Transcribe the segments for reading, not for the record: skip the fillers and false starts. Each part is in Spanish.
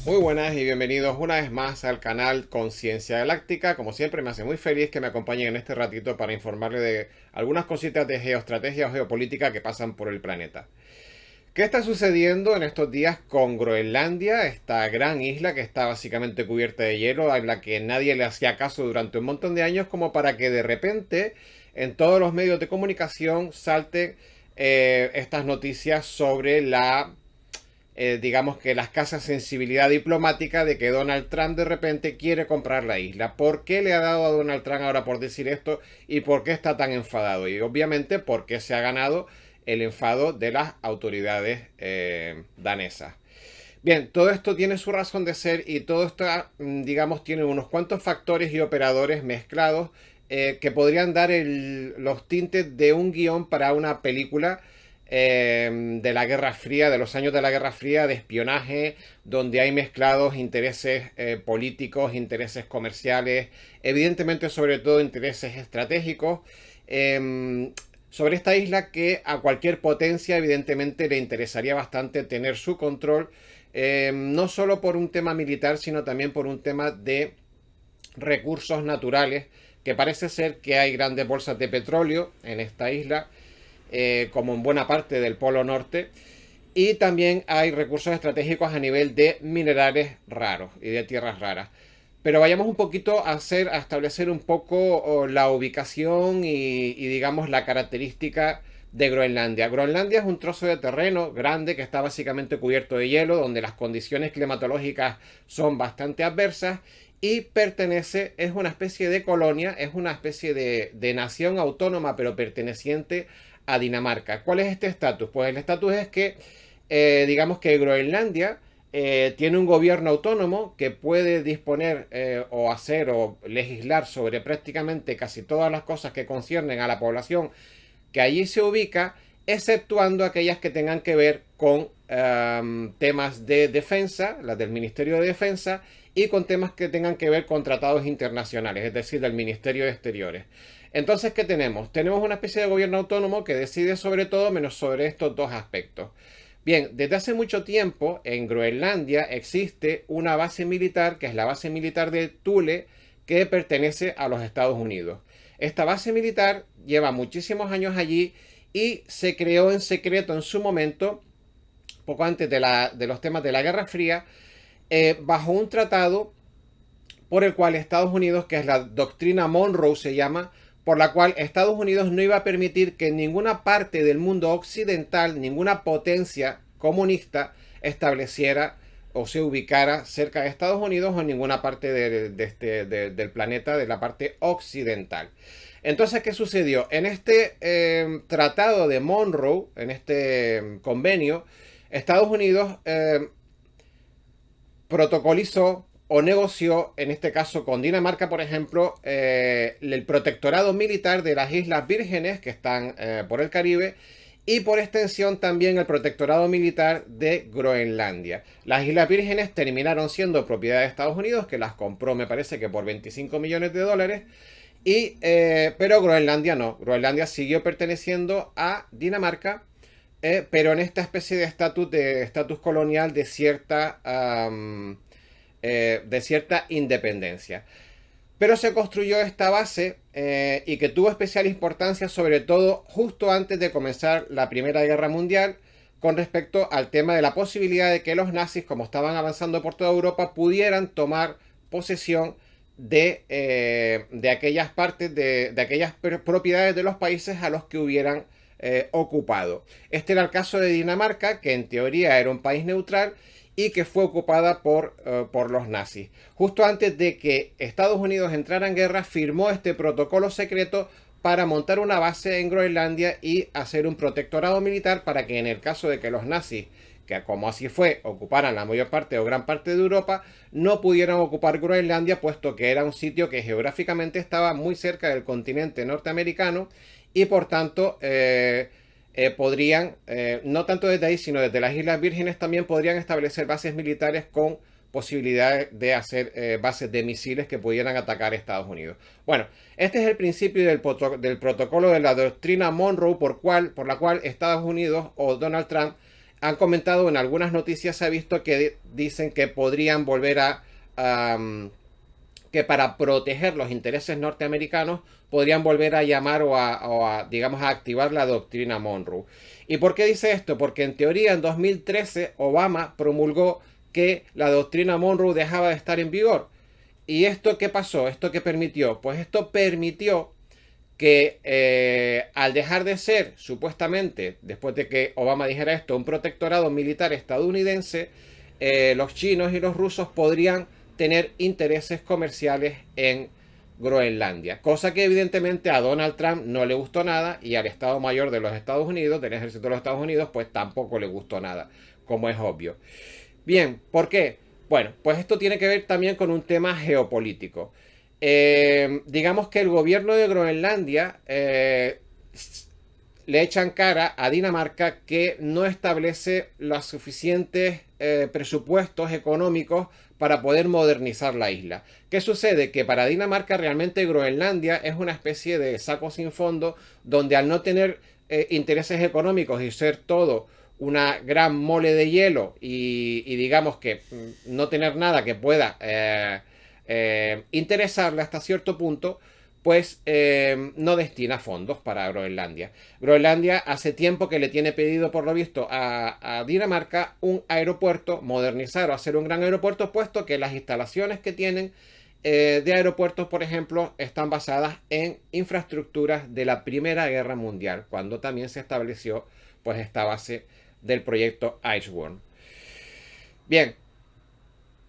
Muy buenas y bienvenidos una vez más al canal Conciencia Galáctica. Como siempre me hace muy feliz que me acompañen en este ratito para informarle de algunas cositas de geoestrategia o geopolítica que pasan por el planeta. ¿Qué está sucediendo en estos días con Groenlandia, esta gran isla que está básicamente cubierta de hielo, a la que nadie le hacía caso durante un montón de años, como para que de repente en todos los medios de comunicación salten estas noticias sobre digamos que la escasa sensibilidad diplomática de que Donald Trump de repente quiere comprar la isla? ¿Por qué le ha dado a Donald Trump ahora por decir esto y por qué está tan enfadado? Y obviamente porque se ha ganado el enfado de las autoridades danesas. Bien, todo esto tiene su razón de ser y todo esto, digamos, tiene unos cuantos factores y operadores mezclados que podrían dar los tintes de un guión para una película de la Guerra Fría, de los años de la Guerra Fría, de espionaje, donde hay mezclados intereses políticos, intereses comerciales, evidentemente sobre todo intereses estratégicos, sobre esta isla que a cualquier potencia evidentemente le interesaría bastante tener su control, no solo por un tema militar, sino también por un tema de recursos naturales, que parece ser que hay grandes bolsas de petróleo en esta isla, como en buena parte del Polo Norte, y también hay recursos estratégicos a nivel de minerales raros y de tierras raras. Pero vayamos un poquito a establecer un poco la ubicación y digamos la característica de Groenlandia. Groenlandia es un trozo de terreno grande que está básicamente cubierto de hielo, donde las condiciones climatológicas son bastante adversas y es una especie de colonia, es una especie de nación autónoma pero perteneciente a Dinamarca. ¿Cuál es este estatus? Pues el estatus es que digamos que Groenlandia tiene un gobierno autónomo que puede disponer o hacer o legislar sobre prácticamente casi todas las cosas que conciernen a la población que allí se ubica, exceptuando aquellas que tengan que ver con temas de defensa, las del Ministerio de Defensa, y con temas que tengan que ver con tratados internacionales, es decir, del Ministerio de Exteriores. Entonces, ¿qué tenemos? Tenemos una especie de gobierno autónomo que decide sobre todo menos sobre estos dos aspectos. Bien, desde hace mucho tiempo en Groenlandia existe una base militar, que es la base militar de Thule, que pertenece a los Estados Unidos. Esta base militar lleva muchísimos años allí y se creó en secreto en su momento, poco antes de los temas de la Guerra Fría, bajo un tratado por el cual Estados Unidos, que es la doctrina Monroe se llama, por la cual Estados Unidos no iba a permitir que en ninguna parte del mundo occidental, ninguna potencia comunista estableciera o se ubicara cerca de Estados Unidos o en ninguna parte del planeta, de la parte occidental. Entonces, ¿qué sucedió? En este tratado de Monroe, en este convenio, Estados Unidos protocolizó o negoció, en este caso con Dinamarca, por ejemplo, el protectorado militar de las Islas Vírgenes, que están por el Caribe, y por extensión también el protectorado militar de Groenlandia. Las Islas Vírgenes terminaron siendo propiedad de Estados Unidos, que las compró, me parece que por 25 millones de dólares, pero Groenlandia no. Groenlandia siguió perteneciendo a Dinamarca, pero en esta especie de estatus colonial de cierta independencia. Pero se construyó esta base y que tuvo especial importancia sobre todo justo antes de comenzar la Primera Guerra Mundial, con respecto al tema de la posibilidad de que los nazis, como estaban avanzando por toda Europa, pudieran tomar posesión de aquellas partes, de aquellas propiedades de los países a los que hubieran ocupado. Este era el caso de Dinamarca, que en teoría era un país neutral y que fue ocupada por los nazis. Justo antes de que Estados Unidos entrara en guerra, firmó este protocolo secreto para montar una base en Groenlandia y hacer un protectorado militar para que en el caso de que los nazis, que como así fue, ocuparan la mayor parte o gran parte de Europa, no pudieran ocupar Groenlandia, puesto que era un sitio que geográficamente estaba muy cerca del continente norteamericano y por tanto podrían, no tanto desde ahí, sino desde las Islas Vírgenes también podrían establecer bases militares con posibilidad de hacer bases de misiles que pudieran atacar a Estados Unidos. Bueno, este es el principio del protocolo de la doctrina Monroe por la cual Estados Unidos o Donald Trump han comentado en algunas noticias, se ha visto que dicen que podrían volver que para proteger los intereses norteamericanos podrían volver a llamar digamos, a activar la doctrina Monroe. ¿Y por qué dice esto? Porque en teoría en 2013 Obama promulgó que la doctrina Monroe dejaba de estar en vigor. ¿Y esto qué pasó? ¿Esto qué permitió? Pues esto permitió que al dejar de ser, supuestamente, después de que Obama dijera esto, un protectorado militar estadounidense, los chinos y los rusos podrían tener intereses comerciales en Groenlandia, cosa que evidentemente a Donald Trump no le gustó nada y al Estado Mayor de los Estados Unidos, del Ejército de los Estados Unidos, pues tampoco le gustó nada, como es obvio. Bien, ¿por qué? Bueno, pues esto tiene que ver también con un tema geopolítico. Digamos que el gobierno de Groenlandia le echan cara a Dinamarca que no establece los suficientes presupuestos económicos para poder modernizar la isla. ¿Qué sucede? Que para Dinamarca realmente Groenlandia es una especie de saco sin fondo donde al no tener intereses económicos y ser todo una gran mole de hielo y digamos que no tener nada que pueda interesarle hasta cierto punto, pues no destina fondos para Groenlandia. Groenlandia hace tiempo que le tiene pedido, por lo visto, a Dinamarca un aeropuerto, modernizar o hacer un gran aeropuerto, puesto que las instalaciones que tienen de aeropuertos, por ejemplo, están basadas en infraestructuras de la Primera Guerra Mundial, cuando también se estableció pues esta base del proyecto Iceworm. Bien,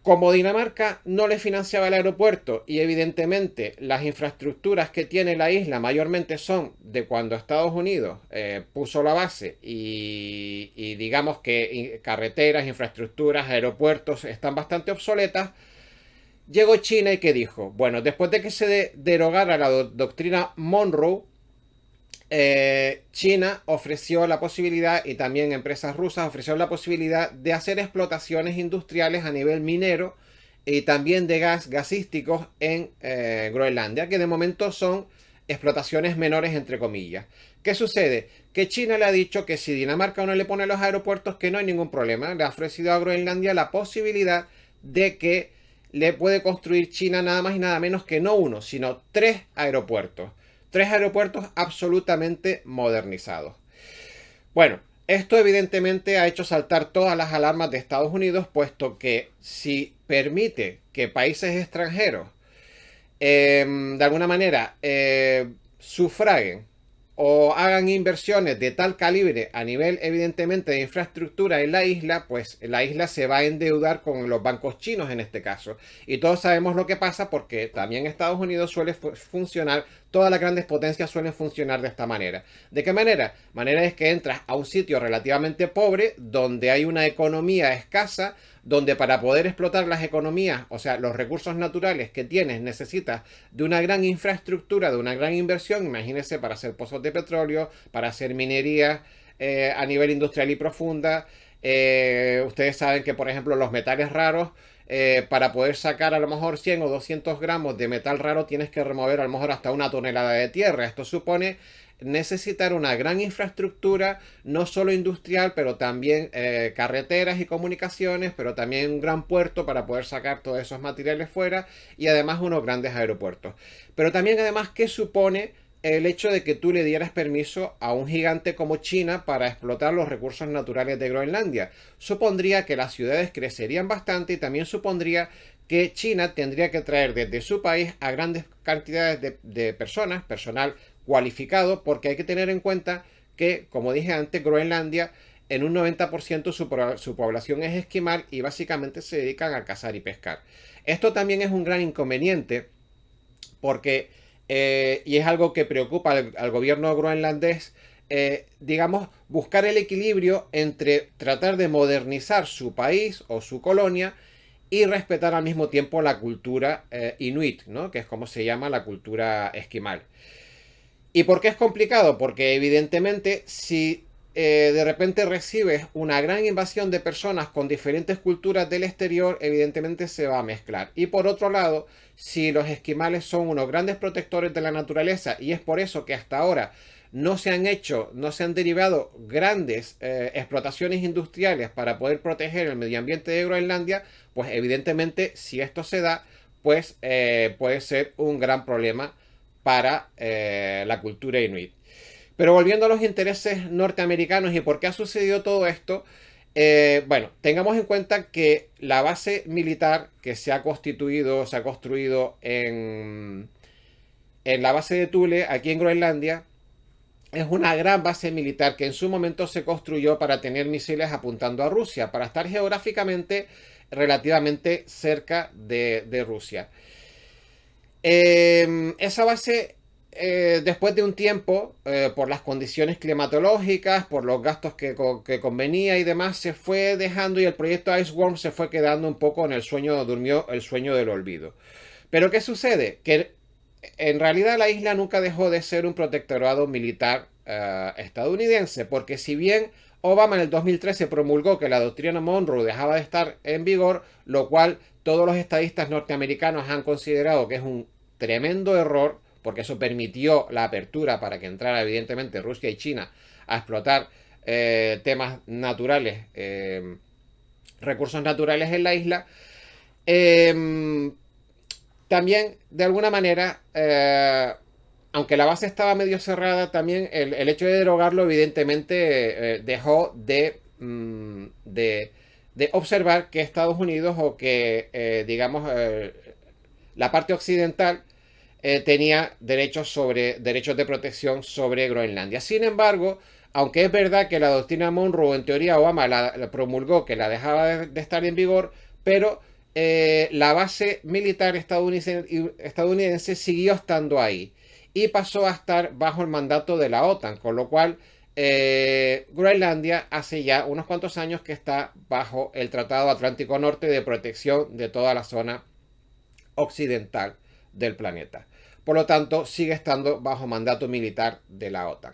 como Dinamarca no le financiaba el aeropuerto y evidentemente las infraestructuras que tiene la isla mayormente son de cuando Estados Unidos puso la base y digamos que carreteras, infraestructuras, aeropuertos están bastante obsoletas, llegó China y que dijo, bueno, después de que se derogara la doctrina Monroe, China ofreció la posibilidad, y también empresas rusas ofrecieron la posibilidad de hacer explotaciones industriales a nivel minero y también de gasísticos en Groenlandia, que de momento son explotaciones menores entre comillas. ¿Qué sucede? Que China le ha dicho que si Dinamarca no le pone los aeropuertos, que no hay ningún problema. Le ha ofrecido a Groenlandia la posibilidad de que le puede construir China nada más y nada menos que no uno, sino 3 aeropuertos. 3 aeropuertos absolutamente modernizados. Bueno, esto evidentemente ha hecho saltar todas las alarmas de Estados Unidos, puesto que si permite que países extranjeros de alguna manera sufraguen o hagan inversiones de tal calibre a nivel evidentemente de infraestructura en la isla, pues la isla se va a endeudar con los bancos chinos en este caso. Y todos sabemos lo que pasa porque también Estados Unidos suele funcionar, todas las grandes potencias suelen funcionar de esta manera. ¿De qué manera? Manera es que entras a un sitio relativamente pobre, donde hay una economía escasa, donde para poder explotar las economías, o sea, los recursos naturales que tienes, necesitas de una gran infraestructura, de una gran inversión, imagínense, para hacer pozos de petróleo, para hacer minería a nivel industrial y profunda. Ustedes saben que, por ejemplo, los metales raros, para poder sacar a lo mejor 100 o 200 gramos de metal raro, tienes que remover a lo mejor hasta 1 tonelada de tierra. Esto supone necesitar una gran infraestructura, no solo industrial, pero también carreteras y comunicaciones, pero también un gran puerto para poder sacar todos esos materiales fuera y además unos grandes aeropuertos. Pero también además, ¿qué supone el hecho de que tú le dieras permiso a un gigante como China para explotar los recursos naturales de Groenlandia? Supondría que las ciudades crecerían bastante y también supondría que China tendría que traer desde su país a grandes cantidades de personal cualificado, porque hay que tener en cuenta que, como dije antes, Groenlandia en un 90% su población es esquimal y básicamente se dedican a cazar y pescar. Esto también es un gran inconveniente porque, y es algo que preocupa al gobierno groenlandés, digamos, buscar el equilibrio entre tratar de modernizar su país o su colonia y respetar al mismo tiempo la cultura inuit, ¿no? Que es como se llama la cultura esquimal. ¿Y por qué es complicado? Porque evidentemente si de repente recibes una gran invasión de personas con diferentes culturas del exterior, evidentemente se va a mezclar. Y por otro lado, si los esquimales son unos grandes protectores de la naturaleza, y es por eso que hasta ahora no se han derivado grandes explotaciones industriales para poder proteger el medio ambiente de Groenlandia, pues evidentemente si esto se da, pues puede ser un gran problema para la cultura inuit. Pero volviendo a los intereses norteamericanos y por qué ha sucedido todo esto, bueno, tengamos en cuenta que la base militar que se ha constituido, se ha construido en la base de Thule, aquí en Groenlandia, es una gran base militar que en su momento se construyó para tener misiles apuntando a Rusia, para estar geográficamente relativamente cerca de Rusia. Esa base, después de un tiempo, por las condiciones climatológicas, por los gastos que convenía y demás, se fue dejando y el proyecto Iceworm se fue quedando un poco en el sueño, durmió el sueño del olvido. Pero ¿qué sucede? Que en realidad la isla nunca dejó de ser un protectorado militar estadounidense, porque si bien Obama en el 2013 promulgó que la doctrina Monroe dejaba de estar en vigor, lo cual todos los estadistas norteamericanos han considerado que es un tremendo error, porque eso permitió la apertura para que entrara evidentemente Rusia y China a explotar temas naturales, recursos naturales en la isla. También, de alguna manera, aunque la base estaba medio cerrada, también el hecho de derogarlo evidentemente dejó de observar que Estados Unidos o que, digamos, la parte occidental tenía derechos de protección sobre Groenlandia. Sin embargo, aunque es verdad que la doctrina Monroe, en teoría Obama la promulgó, que la dejaba de estar en vigor, pero la base militar estadounidense siguió estando ahí y pasó a estar bajo el mandato de la OTAN, con lo cual Groenlandia hace ya unos cuantos años que está bajo el Tratado Atlántico Norte de protección de toda la zona occidental del planeta. Por lo tanto, sigue estando bajo mandato militar de la OTAN.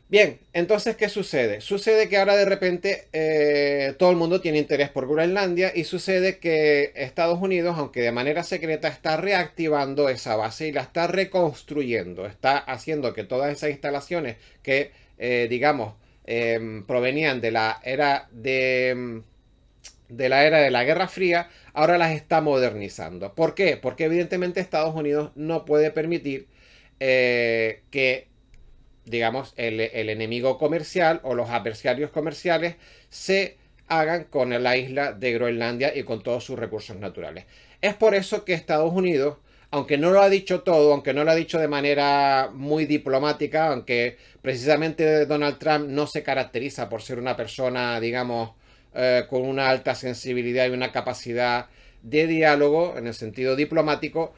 Bien, entonces, ¿qué sucede? Sucede que ahora de repente todo el mundo tiene interés por Groenlandia y sucede que Estados Unidos, aunque de manera secreta, está reactivando esa base y la está reconstruyendo. Está haciendo que todas esas instalaciones que, digamos, provenían de la era de la Guerra Fría, ahora las está modernizando. ¿Por qué? Porque evidentemente Estados Unidos no puede permitir que, digamos, el enemigo comercial o los adversarios comerciales se hagan con la isla de Groenlandia y con todos sus recursos naturales. Es por eso que Estados Unidos, aunque no lo ha dicho todo, aunque no lo ha dicho de manera muy diplomática, aunque precisamente Donald Trump no se caracteriza por ser una persona, digamos, con una alta sensibilidad y una capacidad de diálogo en el sentido diplomático,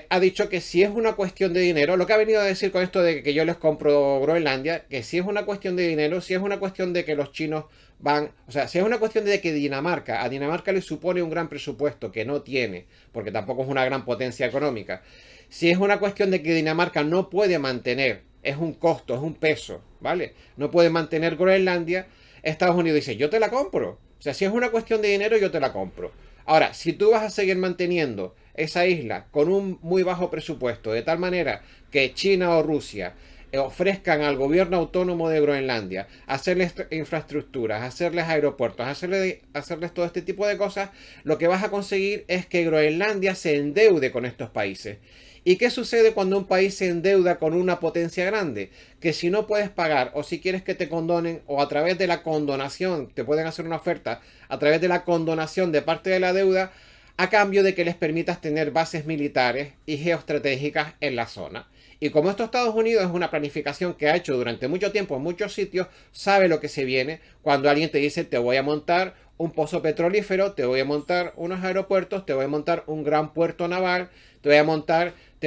ha dicho que si es una cuestión de dinero, lo que ha venido a decir con esto de que yo les compro Groenlandia, que si es una cuestión de dinero, si es una cuestión de que los chinos van, o sea, si es una cuestión de que a Dinamarca le supone un gran presupuesto que no tiene, porque tampoco es una gran potencia económica, si es una cuestión de que Dinamarca no puede mantener, es un costo, es un peso, ¿vale? No puede mantener Groenlandia, Estados Unidos dice, yo te la compro. O sea, si es una cuestión de dinero, yo te la compro. Ahora, si tú vas a seguir manteniendo esa isla con un muy bajo presupuesto, de tal manera que China o Rusia ofrezcan al gobierno autónomo de Groenlandia hacerles infraestructuras, hacerles aeropuertos, hacerles todo este tipo de cosas, lo que vas a conseguir es que Groenlandia se endeude con estos países. ¿Y qué sucede cuando un país se endeuda con una potencia grande? Que si no puedes pagar o si quieres que te condonen o a través de la condonación, te pueden hacer una oferta a través de la condonación de parte de la deuda a cambio de que les permitas tener bases militares y geoestratégicas en la zona. Y como esto Estados Unidos es una planificación que ha hecho durante mucho tiempo en muchos sitios, sabe lo que se viene cuando alguien te dice te voy a montar un pozo petrolífero, te voy a montar unos aeropuertos, te voy a montar un gran puerto naval, te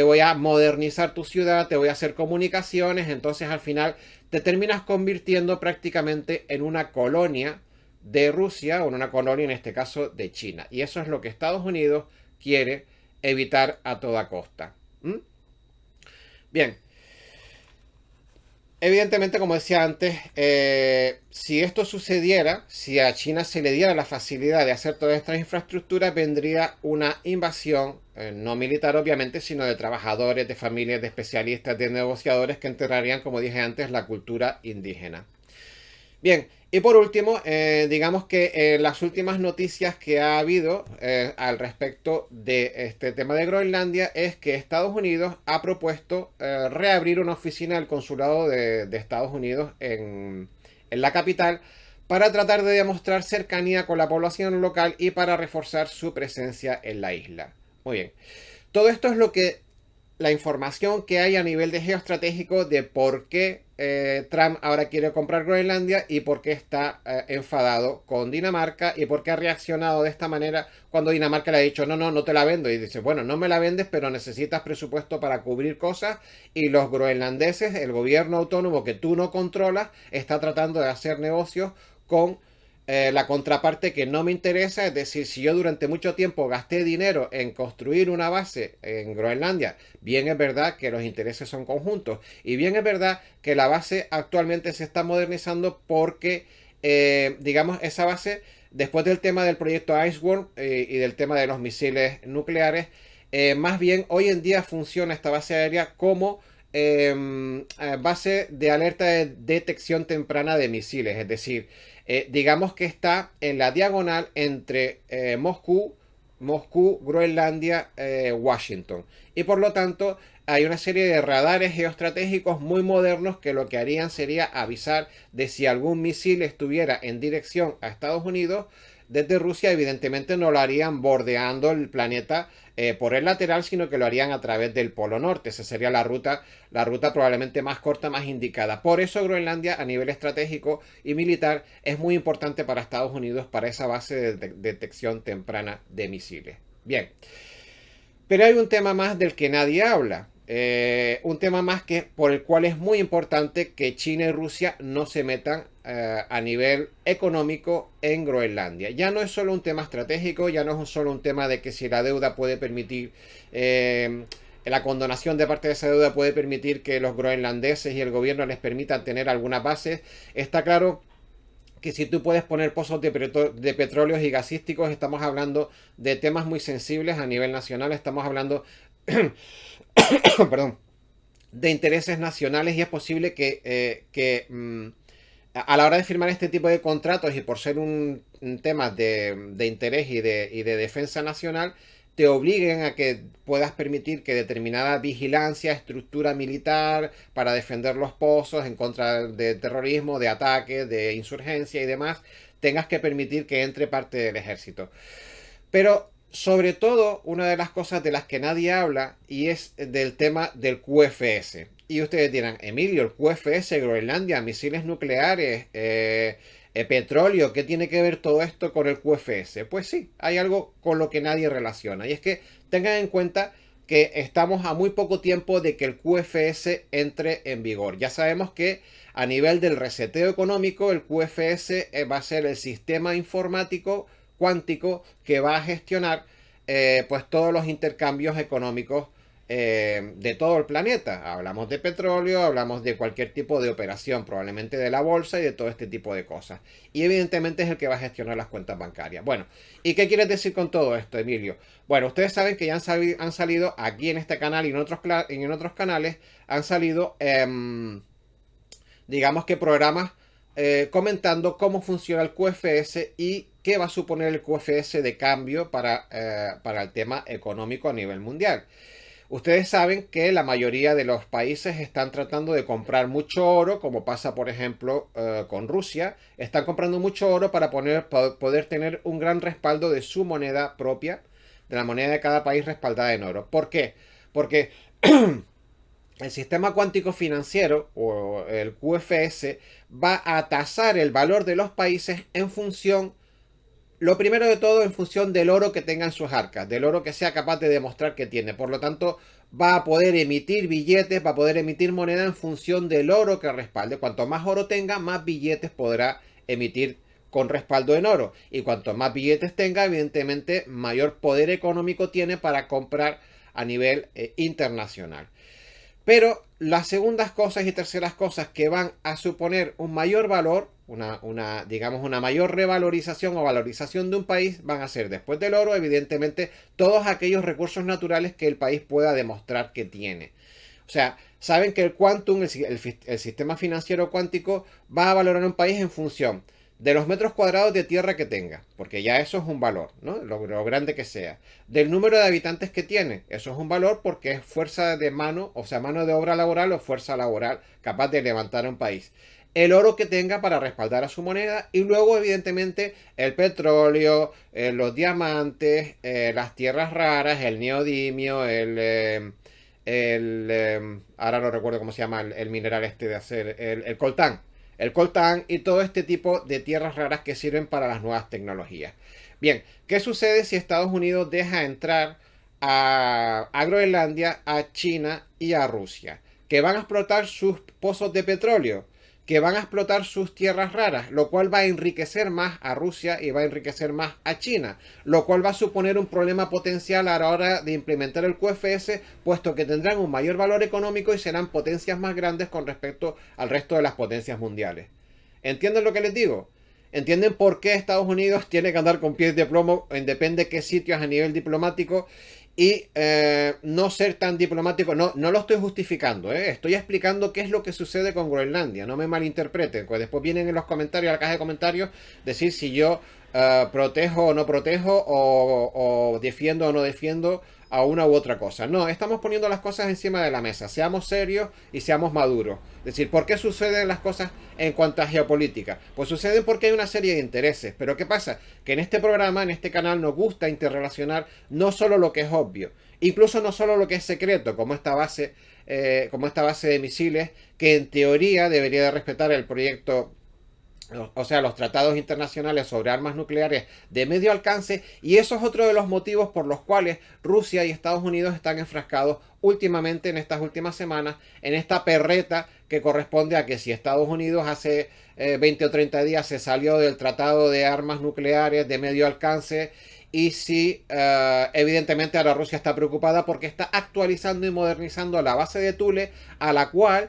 voy a modernizar tu ciudad, te voy a hacer comunicaciones, entonces al final te terminas convirtiendo prácticamente en una colonia de Rusia o en una colonia en este caso de China. Y eso es lo que Estados Unidos quiere evitar a toda costa. ¿Mm? Bien. Evidentemente, como decía antes, si esto sucediera, si a China se le diera la facilidad de hacer todas estas infraestructuras, vendría una invasión, no militar obviamente, sino de trabajadores, de familias, de especialistas, de negociadores que enterrarían, como dije antes, la cultura indígena. Bien, y por último, digamos que las últimas noticias que ha habido al respecto de este tema de Groenlandia es que Estados Unidos ha propuesto reabrir una oficina del consulado de Estados Unidos en la capital para tratar de demostrar cercanía con la población local y para reforzar su presencia en la isla. Muy bien. Todo esto es lo que la información que hay a nivel de geoestratégico de por qué Trump ahora quiere comprar Groenlandia y por qué está enfadado con Dinamarca y por qué ha reaccionado de esta manera cuando Dinamarca le ha dicho no, no, no te la vendo. Y dice, bueno, no me la vendes, pero necesitas presupuesto para cubrir cosas y los groenlandeses, el gobierno autónomo que tú no controlas, está tratando de hacer negocios con la contraparte que no me interesa, es decir, si yo durante mucho tiempo gasté dinero en construir una base en Groenlandia, bien es verdad que los intereses son conjuntos y bien es verdad que la base actualmente se está modernizando porque, digamos, esa base, después del tema del proyecto Iceworm y del tema de los misiles nucleares, más bien hoy en día funciona esta base aérea como base de alerta de detección temprana de misiles, es decir, digamos que está en la diagonal entre Moscú, Groenlandia, Washington. Y por lo tanto hay una serie de radares geoestratégicos muy modernos que lo que harían sería avisar de si algún misil estuviera en dirección a Estados Unidos. Desde Rusia evidentemente no lo harían bordeando el planeta por el lateral, sino que lo harían a través del Polo Norte. Esa sería la ruta probablemente más corta, más indicada. Por eso Groenlandia a nivel estratégico y militar es muy importante para Estados Unidos para esa base de detección temprana de misiles. Bien, pero hay un tema más del que nadie habla. Un tema más que por el cual es muy importante que China y Rusia no se metan a nivel económico en Groenlandia. Ya no es solo un tema estratégico, ya no es solo un tema de que si la deuda puede permitir, la condonación de parte de esa deuda puede permitir que los groenlandeses y el gobierno les permitan tener algunas bases. Está claro que si tú puedes poner pozos de petróleos y gasísticos, estamos hablando de temas muy sensibles a nivel nacional, estamos hablando perdón, de intereses nacionales y es posible que a la hora de firmar este tipo de contratos y por ser un tema de interés y de defensa nacional, te obliguen a que puedas permitir que determinada vigilancia, estructura militar para defender los pozos en contra de terrorismo, de ataques, de insurgencia y demás, tengas que permitir que entre parte del ejército. Pero sobre todo, una de las cosas de las que nadie habla y es del tema del QFS. Y ustedes dirán, Emilio, el QFS, Groenlandia, misiles nucleares, petróleo, ¿qué tiene que ver todo esto con el QFS? Pues sí, hay algo con lo que nadie relaciona. Y es que tengan en cuenta que estamos a muy poco tiempo de que el QFS entre en vigor. Ya sabemos que a nivel del reseteo económico, el QFS va a ser el sistema informático cuántico que va a gestionar pues todos los intercambios económicos de todo el planeta. Hablamos de petróleo, hablamos de cualquier tipo de operación, probablemente de la bolsa y de todo este tipo de cosas. Y evidentemente es el que va a gestionar las cuentas bancarias. Bueno, ¿y qué quieres decir con todo esto, Emilio? Bueno, ustedes saben que ya han salido aquí en este canal y en otros canales, han salido, digamos que programas comentando cómo funciona el QFS y qué va a suponer el QFS de cambio para el tema económico a nivel mundial. Ustedes saben que la mayoría de los países están tratando de comprar mucho oro, como pasa por ejemplo con Rusia. Están comprando mucho oro para poder tener un gran respaldo de su moneda propia, de la moneda de cada país respaldada en oro. ¿Por qué? Porque el sistema cuántico financiero o el QFS va a tasar el valor de los países en función, lo primero de todo, en función del oro que tenga en sus arcas, del oro que sea capaz de demostrar que tiene. Por lo tanto, va a poder emitir billetes, va a poder emitir moneda en función del oro que respalde. Cuanto más oro tenga, más billetes podrá emitir con respaldo en oro. Y cuanto más billetes tenga, evidentemente, mayor poder económico tiene para comprar a nivel internacional. Pero las segundas cosas y terceras cosas que van a suponer un mayor valor, digamos una mayor revalorización o valorización de un país, van a ser, después del oro, evidentemente, todos aquellos recursos naturales que el país pueda demostrar que tiene. O sea, saben que el quantum, el sistema financiero cuántico, va a valorar un país en función de los metros cuadrados de tierra que tenga, porque ya eso es un valor, ¿no? Lo grande que sea. Del número de habitantes que tiene, eso es un valor porque es fuerza de mano, o sea, mano de obra laboral o fuerza laboral capaz de levantar un país. El oro que tenga para respaldar a su moneda y luego evidentemente el petróleo, los diamantes, las tierras raras, el neodimio, ahora no recuerdo cómo se llama el mineral este de hacer, el coltán. El coltán y todo este tipo de tierras raras que sirven para las nuevas tecnologías. Bien, ¿qué sucede si Estados Unidos deja entrar a Groenlandia, a China y a Rusia? Que van a explotar sus pozos de petróleo, que van a explotar sus tierras raras, lo cual va a enriquecer más a Rusia y va a enriquecer más a China, lo cual va a suponer un problema potencial a la hora de implementar el QFS, puesto que tendrán un mayor valor económico y serán potencias más grandes con respecto al resto de las potencias mundiales. ¿Entienden lo que les digo? ¿Entienden por qué Estados Unidos tiene que andar con pies de plomo en depende de qué sitios a nivel diplomático y no ser tan diplomático? No lo estoy justificando, estoy explicando qué es lo que sucede con Groenlandia, no me malinterpreten, pues después vienen en los comentarios, a la caja de comentarios, decir si yo protejo o no protejo o defiendo o no defiendo a una u otra cosa. No, estamos poniendo las cosas encima de la mesa. Seamos serios y seamos maduros. Es decir, ¿por qué suceden las cosas en cuanto a geopolítica? Pues suceden porque hay una serie de intereses. Pero ¿qué pasa? Que en este programa, en este canal, nos gusta interrelacionar no solo lo que es obvio, incluso no solo lo que es secreto, como esta base de misiles, que en teoría debería de respetar el proyecto, o sea, los tratados internacionales sobre armas nucleares de medio alcance, y eso es otro de los motivos por los cuales Rusia y Estados Unidos están enfrascados últimamente, en estas últimas semanas, en esta perreta que corresponde a que si Estados Unidos hace 20 o 30 días se salió del tratado de armas nucleares de medio alcance, y si evidentemente ahora Rusia está preocupada porque está actualizando y modernizando la base de Thule, a la cual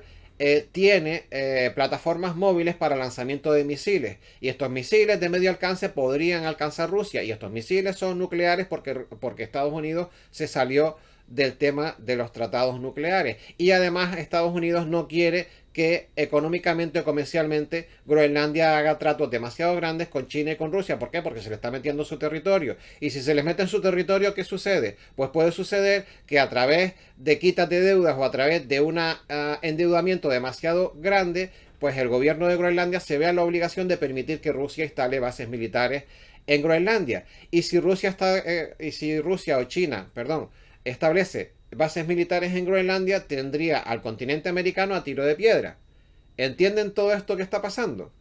tiene plataformas móviles para lanzamiento de misiles, y estos misiles de medio alcance podrían alcanzar Rusia, y estos misiles son nucleares porque Estados Unidos se salió del tema de los tratados nucleares, y además Estados Unidos no quiere que económicamente o comercialmente Groenlandia haga tratos demasiado grandes con China y con Rusia. ¿Por qué? Porque se le está metiendo en su territorio. Y si se les mete en su territorio, ¿qué sucede? Pues puede suceder que a través de quitas de deudas o a través de un endeudamiento demasiado grande, pues el gobierno de Groenlandia se vea la obligación de permitir que Rusia instale bases militares en Groenlandia. Y si Rusia o China, perdón, establece bases militares en Groenlandia, tendría al continente americano a tiro de piedra. ¿Entienden todo esto que está pasando?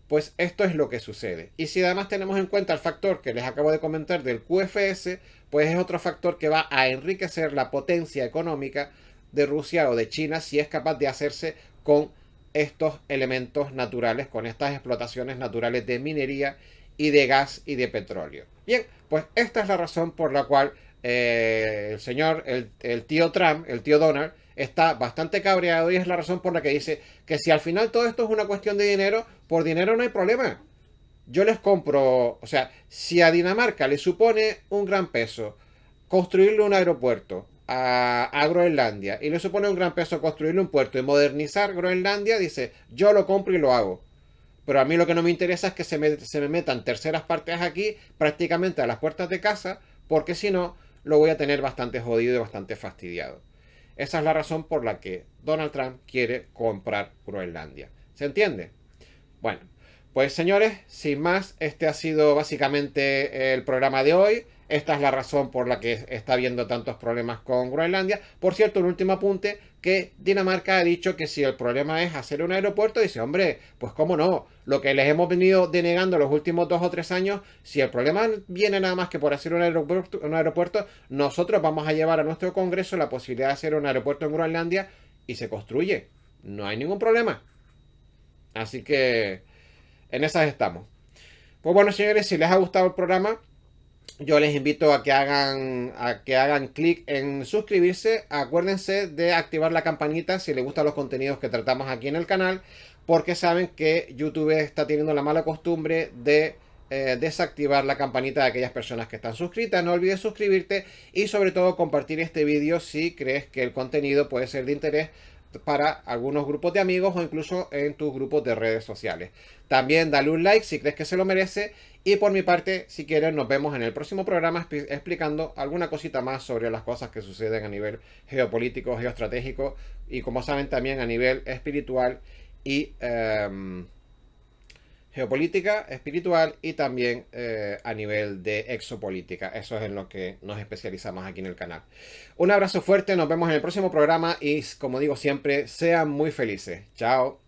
Pues esto es lo que sucede. Y si además tenemos en cuenta el factor que les acabo de comentar del QFS, pues es otro factor que va a enriquecer la potencia económica de Rusia o de China si es capaz de hacerse con estos elementos naturales, con estas explotaciones naturales de minería y de gas y de petróleo. Bien, pues esta es la razón por la cual el señor, el tío Trump, el tío Donald, está bastante cabreado, y es la razón por la que dice que si al final todo esto es una cuestión de dinero, por dinero no hay problema. Yo les compro, o sea, si a Dinamarca le supone un gran peso construirle un aeropuerto a Groenlandia, y le supone un gran peso construirle un puerto y modernizar Groenlandia, dice, yo lo compro y lo hago. Pero a mí lo que no me interesa es que se me metan terceras partes aquí, prácticamente a las puertas de casa, porque si no, lo voy a tener bastante jodido y bastante fastidiado. Esa es la razón por la que Donald Trump quiere comprar Groenlandia. ¿Se entiende? Bueno, pues señores, sin más, este ha sido básicamente el programa de hoy. Esta es la razón por la que está habiendo tantos problemas con Groenlandia. Por cierto, un último apunte, que Dinamarca ha dicho que si el problema es hacer un aeropuerto, dice, hombre, pues cómo no, lo que les hemos venido denegando los últimos 2 o 3 años, si el problema viene nada más que por hacer un aeropuerto, nosotros vamos a llevar a nuestro Congreso la posibilidad de hacer un aeropuerto en Groenlandia y se construye. No hay ningún problema. Así que en esas estamos. Pues bueno, señores, si les ha gustado el programa, yo les invito a que hagan clic en suscribirse. Acuérdense de activar la campanita si les gustan los contenidos que tratamos aquí en el canal, porque saben que YouTube está teniendo la mala costumbre de desactivar la campanita de aquellas personas que están suscritas. No olvides suscribirte y sobre todo compartir este vídeo si crees que el contenido puede ser de interés para algunos grupos de amigos o incluso en tus grupos de redes sociales. También dale un like si crees que se lo merece. Y por mi parte, si quieren, nos vemos en el próximo programa explicando alguna cosita más sobre las cosas que suceden a nivel geopolítico, geoestratégico y, como saben, también a nivel espiritual y geopolítica, espiritual y también a nivel de exopolítica. Eso es en lo que nos especializamos aquí en el canal. Un abrazo fuerte, nos vemos en el próximo programa y, como digo siempre, sean muy felices. Chao.